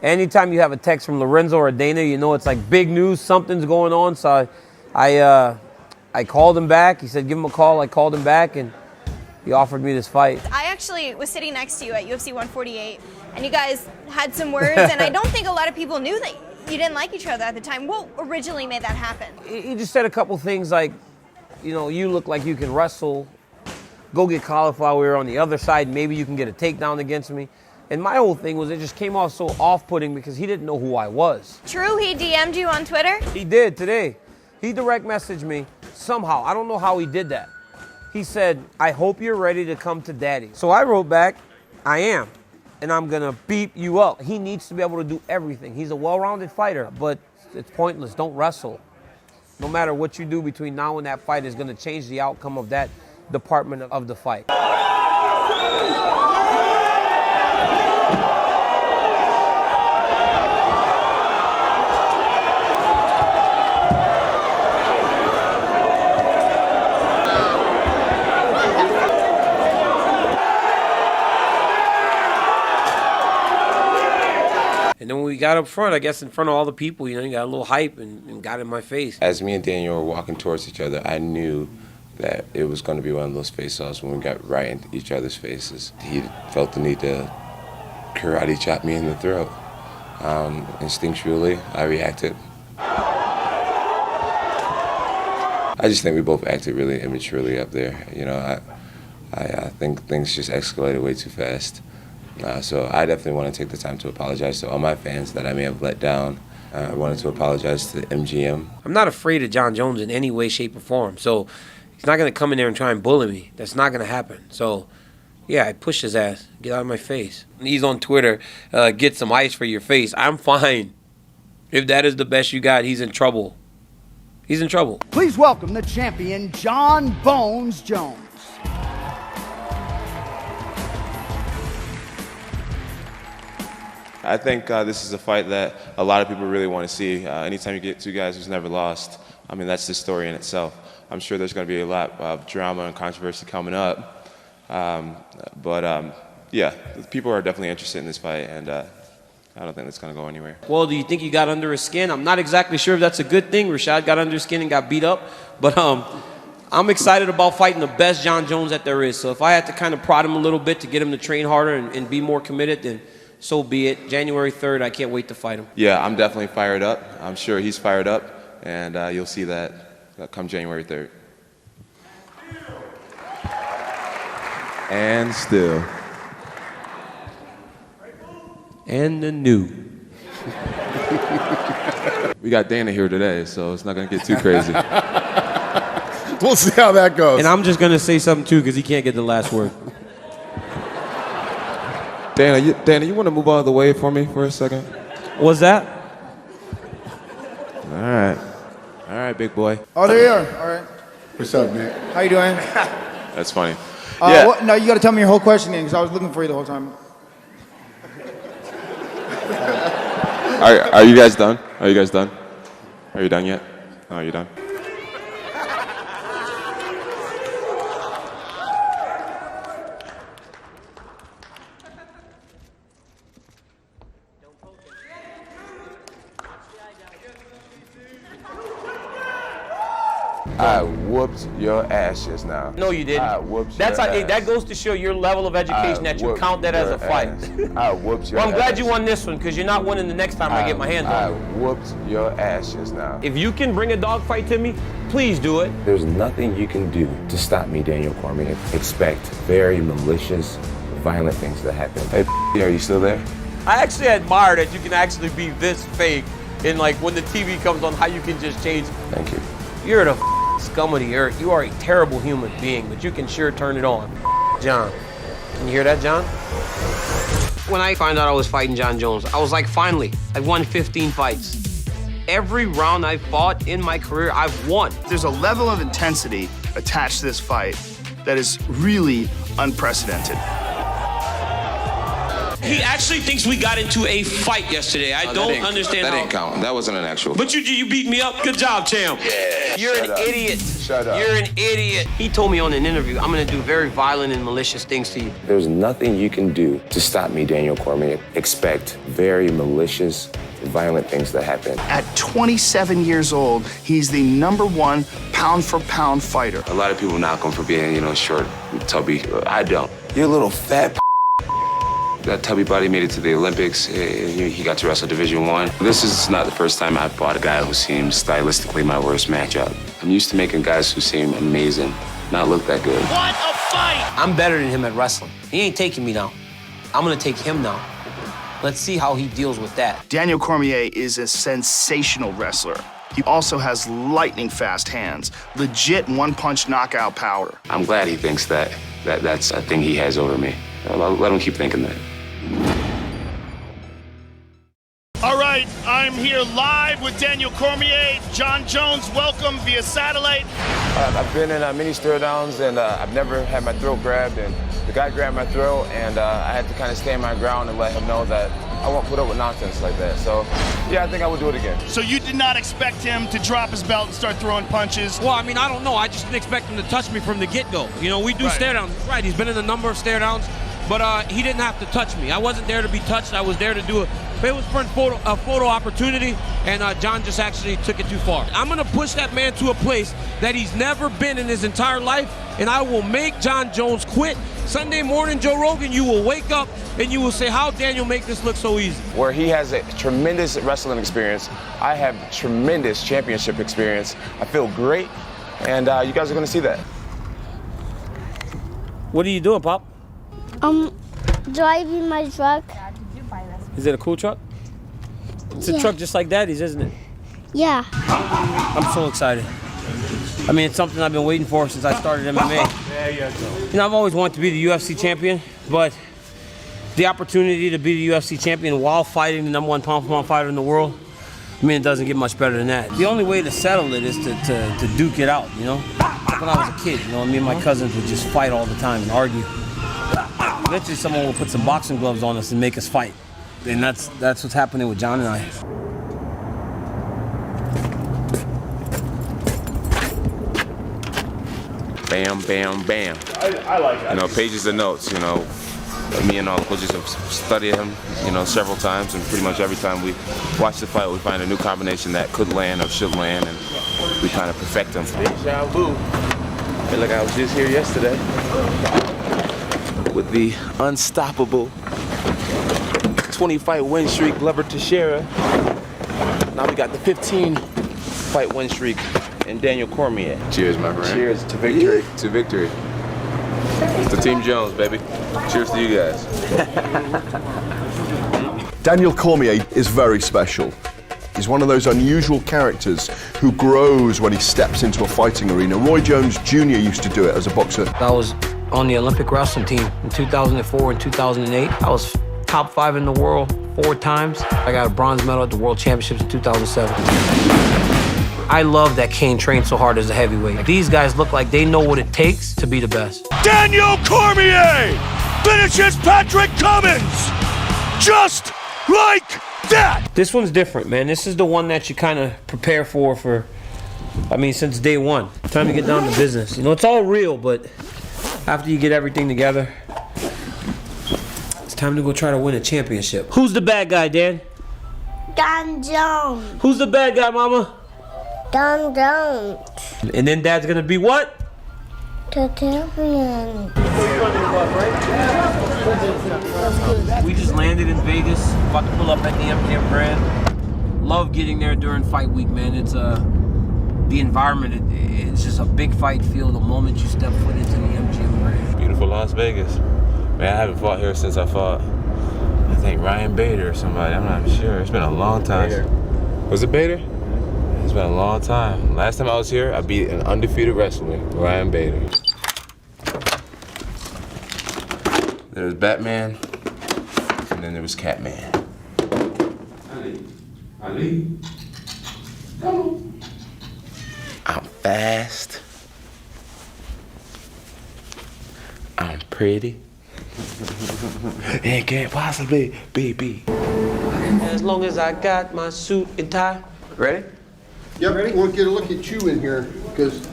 anytime you have a text from Lorenzo or Dana, you know it's like big news, something's going on. So I called him back. He said, give him a call. I called him back, and he offered me this fight. I actually was sitting next to you at UFC 148, and you guys had some words, and I don't think a lot of people knew that you didn't like each other at the time. What originally made that happen? He just said a couple things like, you know, you look like you can wrestle. Go get cauliflower on the other side. Maybe you can get a takedown against me. And my whole thing was it just came off so off-putting because he didn't know who I was. True, he DM'd you on Twitter? He did today. He direct messaged me somehow. I don't know how he did that. He said, I hope you're ready to come to daddy. So I wrote back, I am. And I'm going to beat you up. He needs to be able to do everything. He's a well-rounded fighter, but it's pointless. Don't wrestle. No matter what you do between now and that fight is going to change the outcome of that department of the fight. And then when we got up front, I guess in front of all the people, you know, you got a little hype and got in my face. As me and Daniel were walking towards each other, I knew that it was going to be one of those face-offs when we got right in each other's faces. He felt the need to karate chop me in the throat. Instinctually, I reacted. I just think we both acted really immaturely up there. You know, I think things just escalated way too fast. So I definitely want to take the time to apologize to all my fans that I may have let down. I wanted to apologize to the MGM. I'm not afraid of Jon Jones in any way, shape, or form. So he's not going to come in there and try and bully me. That's not going to happen. So, yeah, I pushed his ass. Get out of my face. He's on Twitter, get some ice for your face. I'm fine. If that is the best you got, he's in trouble. He's in trouble. Please welcome the champion, Jon Bones Jones. I think this is a fight that a lot of people really want to see. Anytime you get two guys who's never lost, I mean, that's the story in itself. I'm sure there's going to be a lot of drama and controversy coming up. Yeah, people are definitely interested in this fight, and I don't think that's going to go anywhere. Well, do you think you got under his skin? I'm not exactly sure if that's a good thing. Rashad got under his skin and got beat up. But I'm excited about fighting the best Jon Jones that there is. So if I had to kind of prod him a little bit to get him to train harder and be more committed, then so be it. January 3rd, I can't wait to fight him. Yeah, I'm definitely fired up. I'm sure he's fired up, and you'll see that come January 3rd. And still. And the new. We got Dana here today, so it's not going to get too crazy. We'll see how that goes. And I'm just going to say something, too, because he can't get the last word. Dana, you want to move out of the way for me for a second? What's that? All right. All right, big boy. Oh, there you are. All right. What's up, Nick? How you doing? That's funny. Yeah. No, you got to tell me your whole question because I was looking for you the whole time. Are you guys done? Are you guys done? Are you done yet? Oh, are you done? I whooped your ass just now. No, you didn't. I whooped That's your how, ass. that goes to show your level of education that you count that as a fight. I whooped your Well, I'm glad ass. you won this one because you're not winning the next time I get my hands I on you. whooped your ass just now. If you can bring a dog fight to me, please do it. There's nothing you can do to stop me, Daniel Cormier. Expect very malicious, violent things to happen. Hey, are you still there? I actually admire that you can actually be this fake and like when the TV comes on, how you can just change. Thank you. You're the scum of the earth. You are a terrible human being, but you can sure turn it on. Jon. Can you hear that, Jon? When I found out I was fighting Jon Jones, I was like, finally, I won 15 fights. Every round I've fought in my career, I've won. There's a level of intensity attached to this fight that is really unprecedented. He actually thinks we got into a fight yesterday. I don't understand that how. That didn't count. That wasn't an actual. But you beat me up. Good job, champ. Yeah. You're an idiot. Shut up. You're an idiot. He told me on an interview, I'm gonna do very violent and malicious things to you. There's nothing you can do to stop me, Daniel Cormier. Expect very malicious, violent things to happen. At 27 years old, he's the #1 pound-for-pound fighter. A lot of people knock him for being, short, tubby. I don't. You're a little fat. That tubby body made it to the Olympics. He got to wrestle Division I. This is not the first time I've fought a guy who seems stylistically my worst matchup. I'm used to making guys who seem amazing not look that good. What a fight! I'm better than him at wrestling. He ain't taking me now. I'm gonna take him now. Let's see how he deals with that. Daniel Cormier is a sensational wrestler. He also has lightning-fast hands, legit one-punch knockout power. I'm glad he thinks that's a thing he has over me. Let him keep thinking that. All right, I'm here live with Daniel Cormier. Jon Jones, welcome via satellite. I've been in many stare downs, and I've never had my throat grabbed, and the guy grabbed my throat, and I had to kind of stand my ground and let him know that I won't put up with nonsense like that. So, yeah, I think I would do it again. So you did not expect him to drop his belt and start throwing punches? Well, I mean, I don't know. I just didn't expect him to touch me from the get-go. We do stare downs. Right, he's been in a number of stare downs, but he didn't have to touch me. I wasn't there to be touched. I was there to do it. It was for a photo opportunity, and Jon just actually took it too far. I'm going to push that man to a place that he's never been in his entire life, and I will make Jon Jones quit. Sunday morning, Joe Rogan, you will wake up and you will say, how Daniel make this look so easy? Where he has a tremendous wrestling experience, I have tremendous championship experience. I feel great, and you guys are going to see that. What are you doing, Pop? Driving my truck. Is it a cool truck? It's a truck just like Daddy's, isn't it? Yeah. I'm so excited. I mean, it's something I've been waiting for since I started MMA. There you go. I've always wanted to be the UFC champion, but the opportunity to be the UFC champion while fighting the #1 pound-for-pound fighter in the world, I mean, it doesn't get much better than that. The only way to settle it is to duke it out, Like when I was a kid, me and my cousins would just fight all the time and argue. Eventually, someone will put some boxing gloves on us and make us fight. And that's what's happening with Jon and I. Bam, bam, bam. I like it. Pages of notes, Me and all the coaches have studied him, several times, and pretty much every time we watch the fight, we find a new combination that could land or should land, and we kind of perfect them. Deja vu. I feel like I was just here yesterday. With the unstoppable 20-fight win streak, Glover Teixeira. Now we got the 15-fight win streak in Daniel Cormier. Cheers, my friend. Cheers to victory. Yeah, to victory. It's the Team Jones, baby. Cheers to you guys. Daniel Cormier is very special. He's one of those unusual characters who grows when he steps into a fighting arena. Roy Jones Jr. used to do it as a boxer. I was on the Olympic wrestling team in 2004 and 2008. I was top 5 in the world 4 times. I got a bronze medal at the World Championships in 2007. I love that Kane trained so hard as a heavyweight. These guys look like they know what it takes to be the best. Daniel Cormier finishes Patrick Cummins just like that. This one's different, man. This is the one that you kind of prepare for, since day one. Time to get down to business. It's all real, but after you get everything together, it's time to go try to win a championship. Who's the bad guy, Dan? Jon Jones. Who's the bad guy, Mama? Jon Jones. And then Dad's gonna be what? The champion. We just landed in Vegas, about to pull up at the MGM Grand. Love getting there during fight week, man. It's the environment, it's just a big fight feel the moment you step foot into the MGM Grand. Beautiful Las Vegas. Man, I haven't fought here since I fought, I think, Ryan Bader or somebody. I'm not sure. It's been a long time. Bader. Was it Bader? It's been a long time. Last time I was here, I beat an undefeated wrestler, Ryan Bader. There was Batman, and then there was Catman. Ali. Come on. I'm fast. I'm pretty. It can't possibly be. As long as I got my suit and tie. Ready? Yep, ready? We'll get a look at you in here, because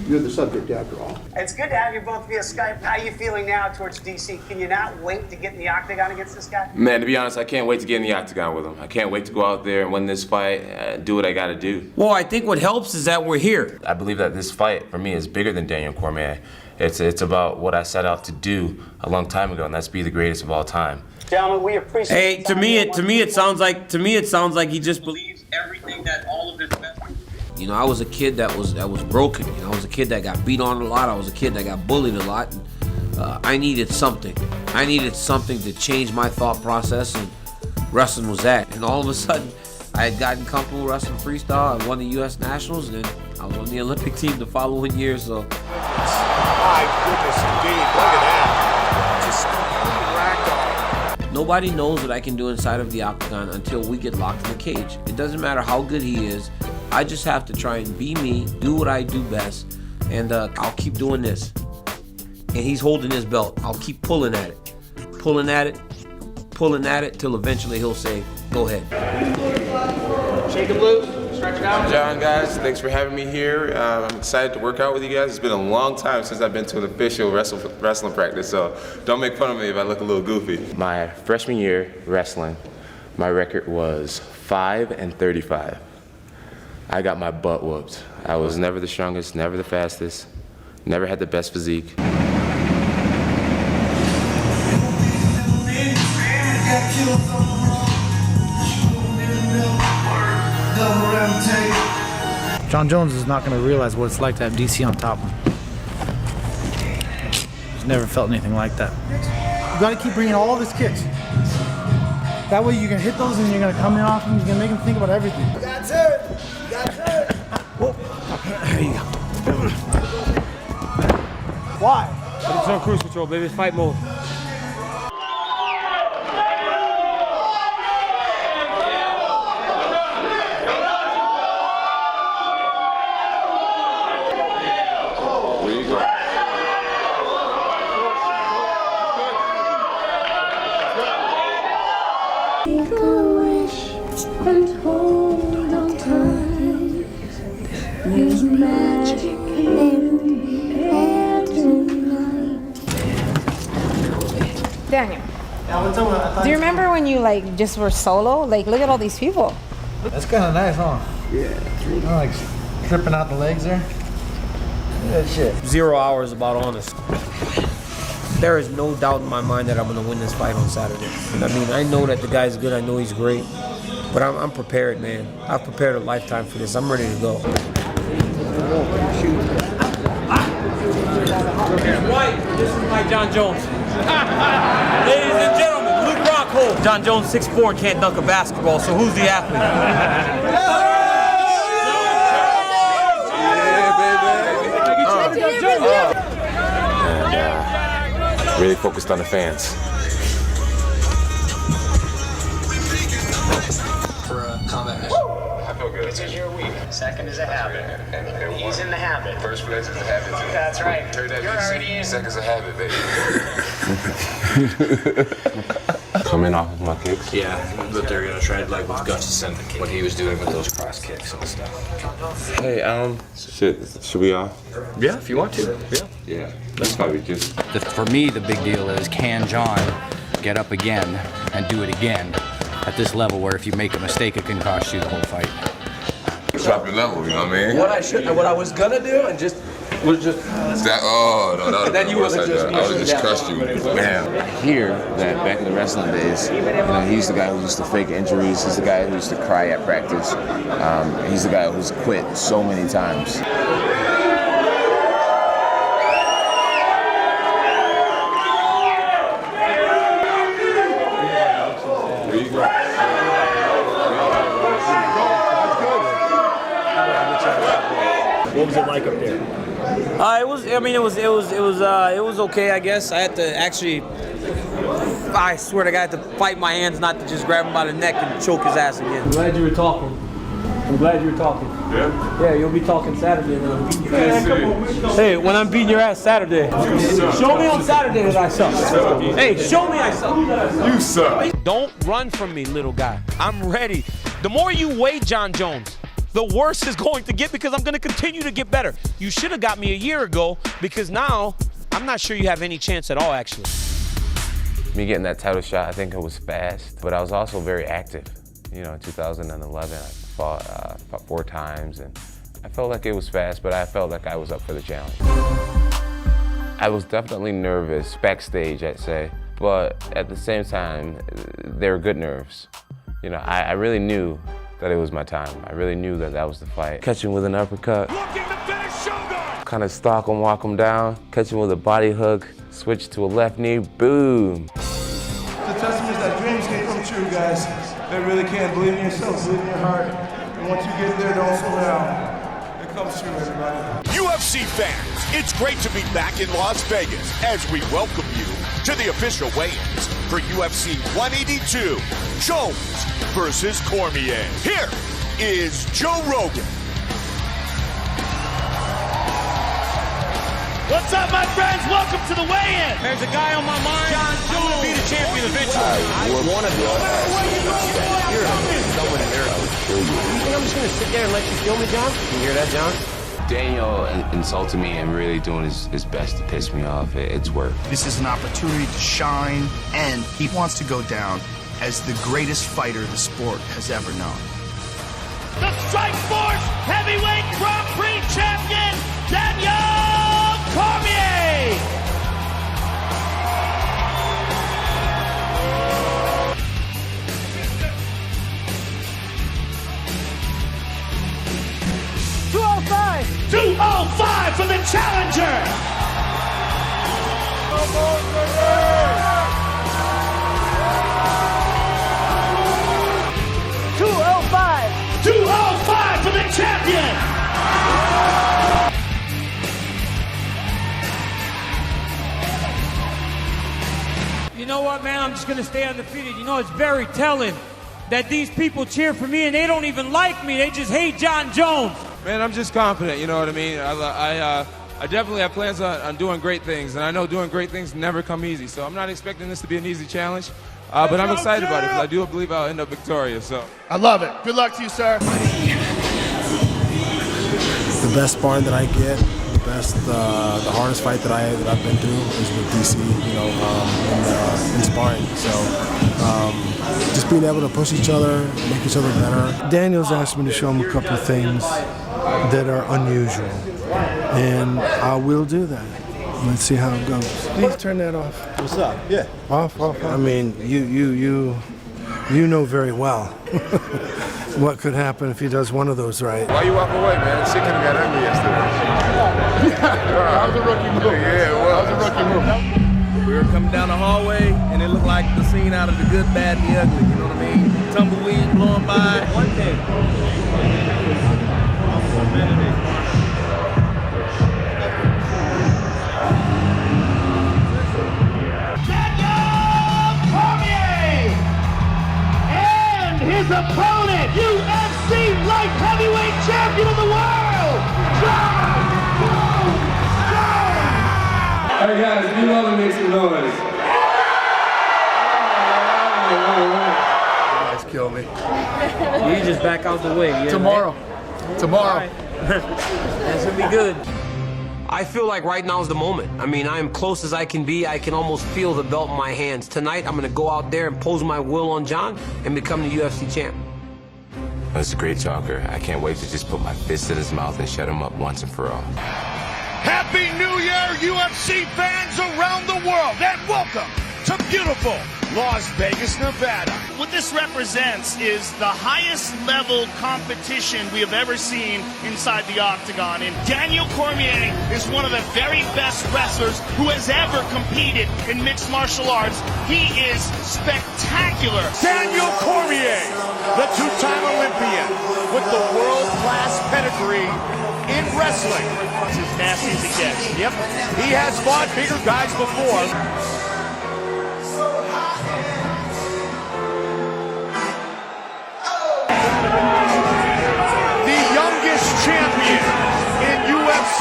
you're the subject after all. It's good to have you both via Skype. How are you feeling now towards DC? Can you not wait to get in the octagon against this guy? Man, to be honest, I can't wait to get in the octagon with him. I can't wait to go out there and win this fight, do what I gotta do. Well, I think what helps is that we're here. I believe that this fight, for me, is bigger than Daniel Cormier. It's about what I set out to do a long time ago, and that's be the greatest of all time. Gentlemen, we appreciate. Hey, to me it sounds like he just believes everything that all of his best. You know, I was a kid that was broken. You know, I was a kid that got beat on a lot. I was a kid that got bullied a lot. And, I needed something. I needed something to change my thought process, and wrestling was that. And all of a sudden, I had gotten comfortable wrestling freestyle. I won the U.S. Nationals, and then I was on the Olympic team the following year. So. My goodness, indeed! Look at that! Just complete ragdoll. Nobody knows what I can do inside of the octagon until we get locked in the cage. It doesn't matter how good he is. I just have to try and be me, do what I do best, and I'll keep doing this. And he's holding his belt. I'll keep pulling at it, till eventually he'll say, "Go ahead." Shake him loose. Stretch it out. John, guys, thanks for having me here. I'm excited to work out with you guys. It's been a long time since I've been to an official wrestling practice, so don't make fun of me if I look a little goofy. My freshman year wrestling, my record was 5-35. I got my butt whooped. I was never the strongest, never the fastest, never had the best physique. Jon Jones is not going to realize what it's like to have DC on top of him. He's never felt anything like that. You got to keep bringing all of his kicks. That way you can hit those and you're going to come in off him. You're going to make him think about everything. That's it! That's it! There you go. Why? It's on cruise control, baby. It's fight mode. Daniel, do you remember when you like just were solo? Like, look at all these people. That's kind of nice, huh? Yeah. You know, like tripping out the legs there. That shit. 0 hours about honest. There is no doubt in my mind that I'm going to win this fight on Saturday. I mean, I know that the guy's good. I know he's great. But I'm prepared, man. I've prepared a lifetime for this. I'm ready to go. White, this is my Jon Jones. Ladies and gentlemen, Luke Rockhold. Jon Jones, 6'4", can't dunk a basketball, so who's the athlete? Really focused on the fans. For a combat mission. I feel good. This is your week. Second is a habit. And he's in the habit. First place is a habit, too. That's right. Heard that. You're already in. Second's a habit, baby. Coming off of my kicks? Yeah, but they're gonna try like with Gus to send the kick. What he was doing with those cross kicks and stuff. Hey, should we off? Yeah, if you want to. Yeah. Yeah. That's probably just. For me, the big deal is, can Jon get up again and do it again at this level where if you make a mistake, it can cost you the whole fight? Drop your level, you know what I mean? What I was gonna do, and was just. That, oh, no, that Then you wasn't just. I would have just cussed you. Man. I hear that back in the wrestling days, he's the guy who used to fake injuries. He's the guy who used to cry at practice. He's the guy who's quit so many times. What was it like up there? It was okay, I guess. I had to actually, I swear to God, I had to fight my hands not to just grab him by the neck and choke his ass again. I'm glad you were talking. I'm glad you're talking. Yeah? Yeah, you'll be talking Saturday when I'm beating your ass. Yes, Hey, when I'm beating your ass Saturday. Show me on Saturday that I suck. Hey, show me I suck. You suck. Don't run from me, little guy. I'm ready. The more you weigh Jon Jones, the worse it's going to get because I'm going to continue to get better. You should have got me a year ago because now I'm not sure you have any chance at all, actually. Me getting that title shot, I think it was fast, but I was also very active. You know, in 2011, I fought 4 times, and I felt like it was fast, but I felt like I was up for the challenge. I was definitely nervous backstage, I'd say, but at the same time, they were good nerves. You know, I really knew that it was my time. I really knew that that was the fight. Catch him with an uppercut. Looking to finish Shogun. Kind of stalk him, walk him down, catch him with a body hook, switch to a left knee, boom. The testament that dreams can come true, guys. They really can. Believe in yourself, believe in your heart. And once you get there, don't slow down. It comes true, everybody. UFC fans, it's great to be back in Las Vegas as we welcome you to the official weigh-ins for UFC 182, Jones versus Cormier. Here is Joe Rogan. What's up, my friends? Welcome to the weigh-in. There's a guy on my mind. Jon Jones. I'm going to be the champion eventually. I want to be. You think I'm just going to sit there and let you kill me, Jon? You hear that, Jon? Daniel insulted me and really doing his best to piss me off. It's work. This is an opportunity to shine, and he wants to go down as the greatest fighter the sport has ever known. The Strikeforce Heavyweight Grand Prix champion, Daniel Cormier. $205 for the challenger. 205 for the champion. You know what, man? I'm just going to stay undefeated. You know, it's very telling that these people cheer for me and they don't even like me. They just hate Jon Jones. Man, I'm just confident, you know what I mean? I definitely have plans on doing great things, and I know doing great things never come easy, so I'm not expecting this to be an easy challenge, but I'm excited about it because I do believe I'll end up victorious. So I love it. Good luck to you, sir. The best sparring that I get, the hardest fight that I've been through is with DC, you know, in sparring. So just being able to push each other, make each other better. Daniel's asked me to show him a couple of things that are unusual, and I will do that. Let's see how it goes. Please turn that off. What's up? Yeah. Off. I mean, you know very well what could happen if he does one of those right. Why you walk away, man? Shit could have got ugly yesterday. That was a rookie move. Yeah, it was. That was a rookie move. We were coming down the hallway, and it looked like the scene out of The Good, Bad, and the Ugly. You know what I mean? Tumbleweed blowing by. One day. His opponent, UFC light heavyweight champion of the world, Jon Jones. hey guys, if you want to make some noise. You guys kill me. You just back out the way. Yeah, Tomorrow. Tomorrow. That's going to be good. I feel like right now is the moment. I mean, I am close as I can be. I can almost feel the belt in my hands. Tonight, I'm going to go out there and impose my will on Jon and become the UFC champ. He's a great talker. I can't wait to just put my fist in his mouth and shut him up once and for all. Happy New Year, UFC fans around the world, and welcome to beautiful Las Vegas, Nevada. What this represents is the highest level competition we have ever seen inside the octagon. And Daniel Cormier is one of the very best wrestlers who has ever competed in mixed martial arts. He is spectacular. Daniel Cormier, the two-time Olympian with the world-class pedigree in wrestling. It's as nasty as it gets. Yep, he has fought bigger guys before.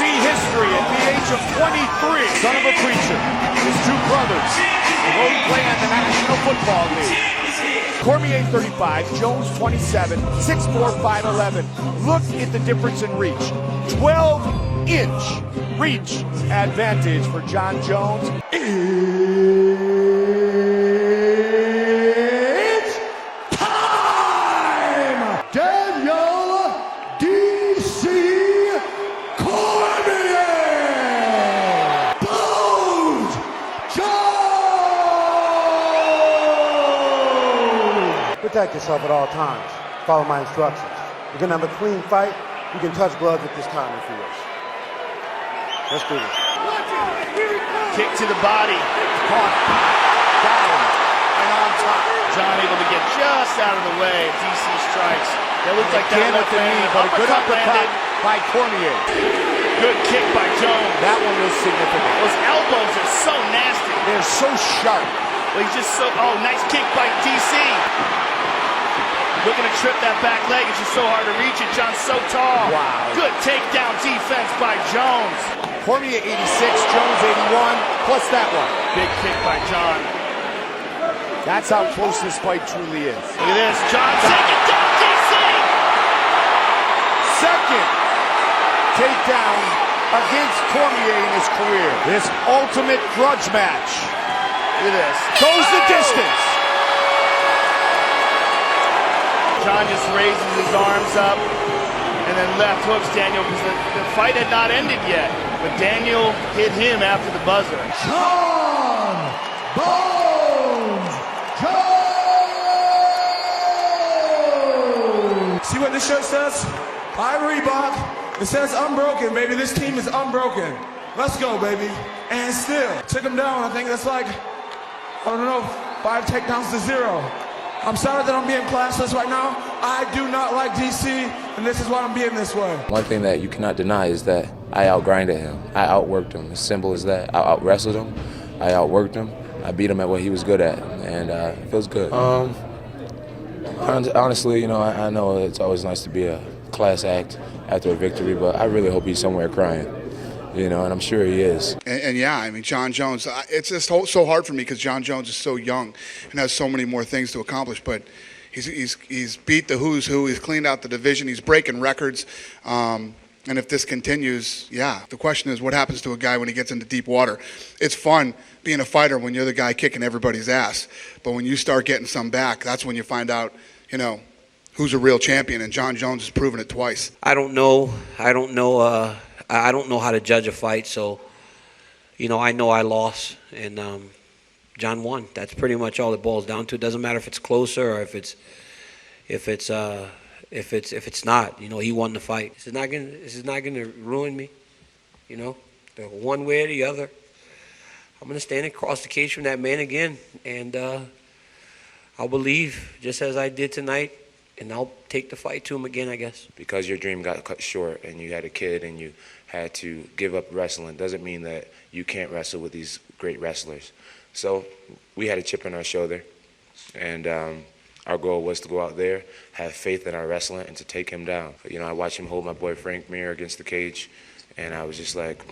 UFC history at the age of 23. Son of a preacher. His two brothers will both play in the National Football League. Cormier 35, Jones 27, 6'4", 5'11". Look at the difference in reach. 12-inch reach advantage for Jon Jones. It's time! Daniel D.C. Cormier! Bones! Jones! Protect yourself at all times. Follow my instructions. You're gonna have a clean fight. You can touch gloves with this time if you wish. Let's do this. Kick to the body. Caught. Down. And on top. Jon able to get just out of the way. DC strikes. That looks like that left knee, but a good uppercut by Cormier. Good kick by Jones. That one was significant. Those elbows are so nasty. They're so sharp. Well, he's just so, oh, nice kick by DC. Looking to trip that back leg. It's just so hard to reach it. Jon's so tall. Wow. Good takedown defense by Jones. Cormier 86, Jones 81, plus that one. Big kick by Jon. That's how close this fight truly is. Look at this. Jon taking down DC. Second takedown against Cormier in his career. This ultimate grudge match. Look at this. Goes the distance. Jon just raises his arms up and then left hooks Daniel because the fight had not ended yet. But Daniel hit him after the buzzer. Jon Bones Jones! See what this shirt says? I Reebok. It says unbroken, baby. This team is unbroken. Let's go, baby. And still, took him down. I think that's like, I don't know, 5 takedowns to 0. I'm sorry that I'm being classless right now. I do not like DC, and this is why I'm being this way. One thing that you cannot deny is that I outgrinded him. I outworked him. As simple as that. I out-wrestled him. I outworked him. I beat him at what he was good at, and it feels good. Honestly, you know, I know it's always nice to be a class act after a victory, but I really hope he's somewhere crying. You know, and I'm sure he is. And yeah, I mean, Jon Jones, it's just so hard for me because Jon Jones is so young and has so many more things to accomplish. But he's beat the who's who. He's cleaned out the division. He's breaking records. And if this continues, yeah, the question is what happens to a guy when he gets into deep water? It's fun being a fighter when you're the guy kicking everybody's ass. But when you start getting some back, that's when you find out, you know, who's a real champion. And Jon Jones has proven it twice. I don't know how to judge a fight, so, you know I lost, and Jon won. That's pretty much all it boils down to. It doesn't matter if it's closer or if it's not. You know, he won the fight. This is not gonna ruin me. You know, one way or the other. I'm gonna stand across the cage from that man again, and I'll believe just as I did tonight. And I'll take the fight to him again, I guess. Because your dream got cut short and you had a kid and you had to give up wrestling doesn't mean that you can't wrestle with these great wrestlers. So we had a chip on our shoulder, and our goal was to go out there, have faith in our wrestling, and to take him down. You know, I watched him hold my boy Frank Mir against the cage, and I was just like,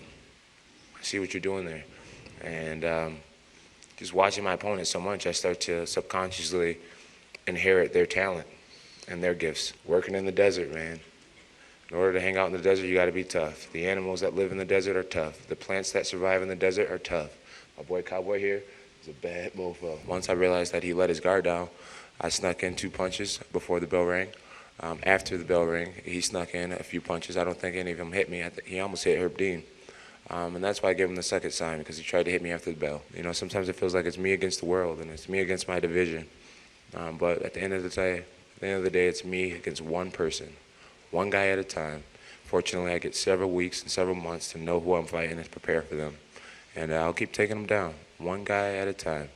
I see what you're doing there. And just watching my opponent so much, I start to subconsciously inherit their talent and their gifts. Working in the desert, man. In order to hang out in the desert, you got to be tough. The animals that live in the desert are tough. The plants that survive in the desert are tough. My boy Cowboy here is a bad mofo. Once I realized that he let his guard down, I snuck in 2 punches before the bell rang. After the bell rang, he snuck in a few punches. I don't think any of them hit me. He almost hit Herb Dean. And that's why I gave him the second sign, because he tried to hit me after the bell. You know, sometimes it feels like it's me against the world, and it's me against my division. But at the end of the day, it's me against one person, one guy at a time. Fortunately, I get several weeks and several months to know who I'm fighting and prepare for them. And I'll keep taking them down, one guy at a time.